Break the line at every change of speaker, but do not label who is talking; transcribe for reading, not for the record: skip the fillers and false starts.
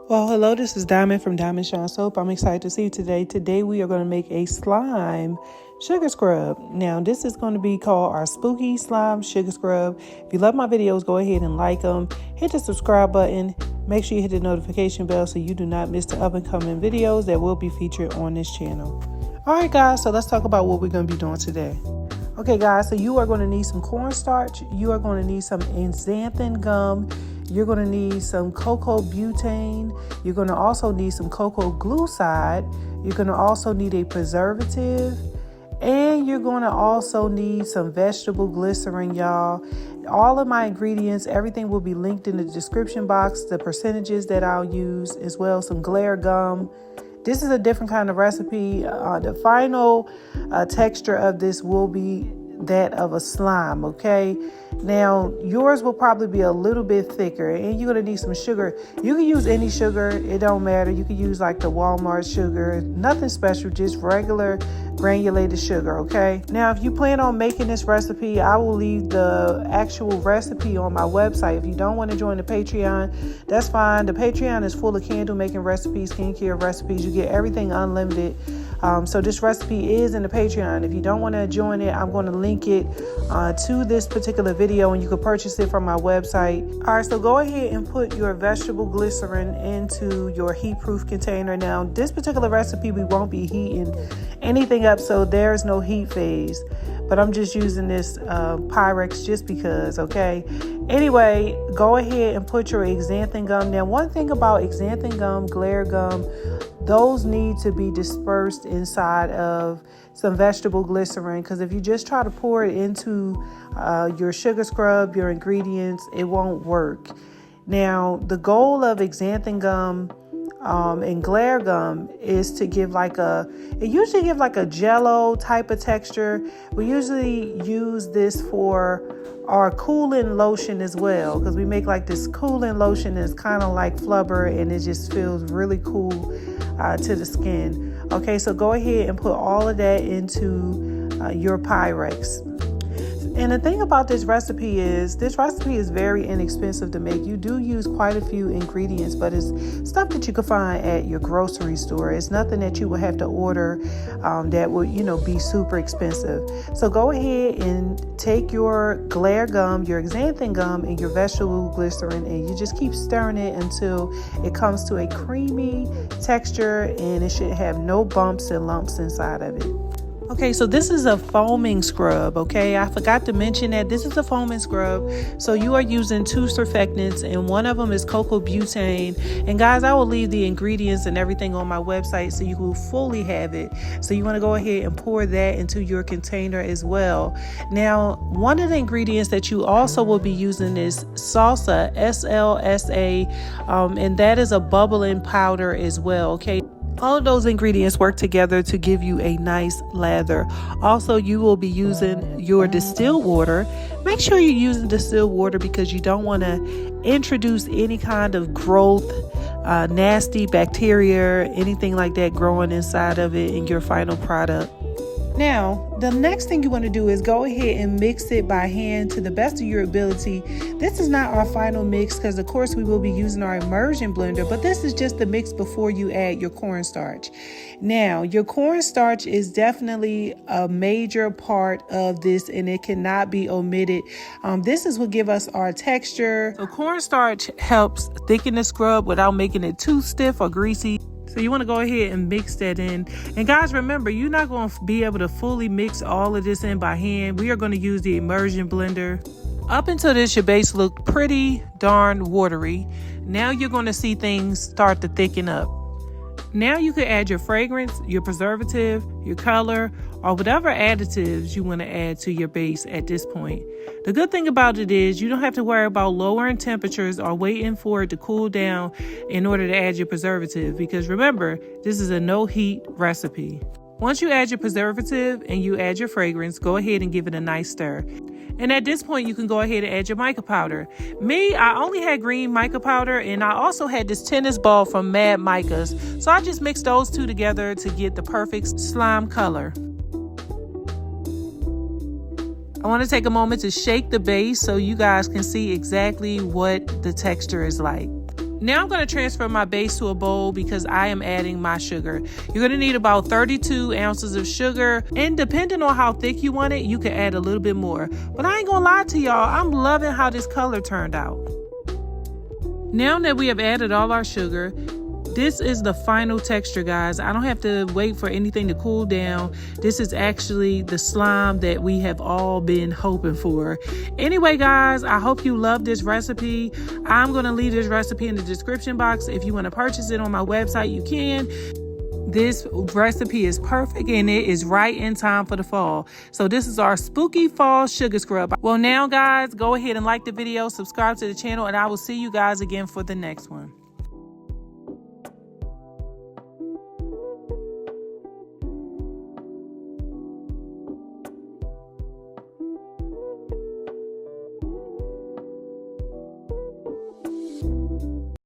Well, hello, this is Diamond from Diamond Shine Soap. I'm excited to see you today. Today we are going to make a slime sugar scrub. Now, this is going to be called our Spooky Slime Sugar Scrub. If you love my videos, go ahead and like them. Hit the subscribe button. Make sure you hit the notification bell so you do not miss the up and coming videos that will be featured on this channel. All right, guys, so let's talk about what we're going to be doing today. Okay, guys, so you are going to need some cornstarch. You are going to need some xanthan gum. You're going to need some cocoa butane. You're going to also need some cocoa glucide. You're going to also need a preservative. And you're going to also need some vegetable glycerin, y'all. All of my ingredients, everything will be linked in the description box. The percentages that I'll use as well, some glare gum. This is a different kind of recipe. The final texture of this will be that of a slime, okay? Now, yours will probably be a little bit thicker, and you're going to need some sugar. You can use any sugar. It don't matter. You can use like the Walmart sugar. Nothing special, just regular granulated sugar, okay? Now, if you plan on making this recipe, I will leave the actual recipe on my website. If you don't want to join the Patreon, that's fine. The Patreon is full of candle making recipes, skincare recipes. You get everything unlimited. So this recipe is in the Patreon. If you don't want to join it, I'm going to link it to this particular video, and you can purchase it from my website. All right, so go ahead and put your vegetable glycerin into your heat-proof container. Now, this particular recipe, we won't be heating anything up, so there's no heat phase. But I'm just using this Pyrex just because, okay? Anyway, go ahead and put your xanthan gum. Now, one thing about xanthan gum, glare gum, those need to be dispersed inside of some vegetable glycerin, because if you just try to pour it into your sugar scrub, your ingredients, it won't work. Now, the goal of xanthan gum and glare gum is to give it usually give like a jello type of texture. We usually use this for our cooling lotion as well, because we make like this cooling lotion that's kind of like flubber, and it just feels really cool to the skin. Okay, so go ahead and put all of that into your Pyrex. And the thing about this recipe is very inexpensive to make. You do use quite a few ingredients, but it's stuff that you can find at your grocery store. It's nothing that you will have to order that would, be super expensive. So go ahead and take your glare gum, your xanthan gum, and your vegetable glycerin, and you just keep stirring it until it comes to a creamy texture, and it should have no bumps and lumps inside of it. Okay, so this is a foaming scrub, okay? I forgot to mention that this is a foaming scrub. So you are using 2 surfactants, and one of them is cocoa butane. And guys, I will leave the ingredients and everything on my website so you will fully have it. So you want to go ahead and pour that into your container as well. Now, one of the ingredients that you also will be using is salsa, SLSA, and that is a bubbling powder as well, okay? All of those ingredients work together to give you a nice lather. Also, you will be using your distilled water. Make sure you're using distilled water because you don't want to introduce any kind of growth, nasty bacteria, anything like that growing inside of it in your final product. Now, the next thing you want to do is go ahead and mix it by hand to the best of your ability. This is not our final mix because, of course, we will be using our immersion blender, but this is just the mix before you add your cornstarch. Now, your cornstarch is definitely a major part of this, and it cannot be omitted. This is what gives us our texture. So cornstarch helps thicken the scrub without making it too stiff or greasy. So you want to go ahead and mix that in. And guys, remember, you're not going to be able to fully mix all of this in by hand. We are going to use the immersion blender. Up until this, your base looked pretty darn watery. Now you're going to see things start to thicken up. Now you can add your fragrance, your preservative, your color, or whatever additives you want to add to your base at this point. The good thing about it is you don't have to worry about lowering temperatures or waiting for it to cool down in order to add your preservative, because remember, this is a no heat recipe. Once you add your preservative and you add your fragrance, go ahead and give it a nice stir. And at this point, you can go ahead and add your mica powder. I only had green mica powder, and I also had this tennis ball from Mad Micas. So I just mixed those two together to get the perfect slime color. I want to take a moment to shake the base so you guys can see exactly what the texture is like. Now I'm going to transfer my base to a bowl because I am adding my sugar. You're going to need about 32 ounces of sugar, and depending on how thick you want it, you can add a little bit more. But I ain't going to lie to y'all, I'm loving how this color turned out. Now that we have added all our sugar, this is the final texture, guys. I don't have to wait for anything to cool down. This is actually the slime that we have all been hoping for. Anyway, guys, I hope you love this recipe. I'm going to leave this recipe in the description box. If you want to purchase it on my website, you can. This recipe is perfect and it is right in time for the fall. So this is our spooky fall sugar scrub. Well, now, guys, go ahead and like the video, subscribe to the channel, and I will see you guys again for the next one.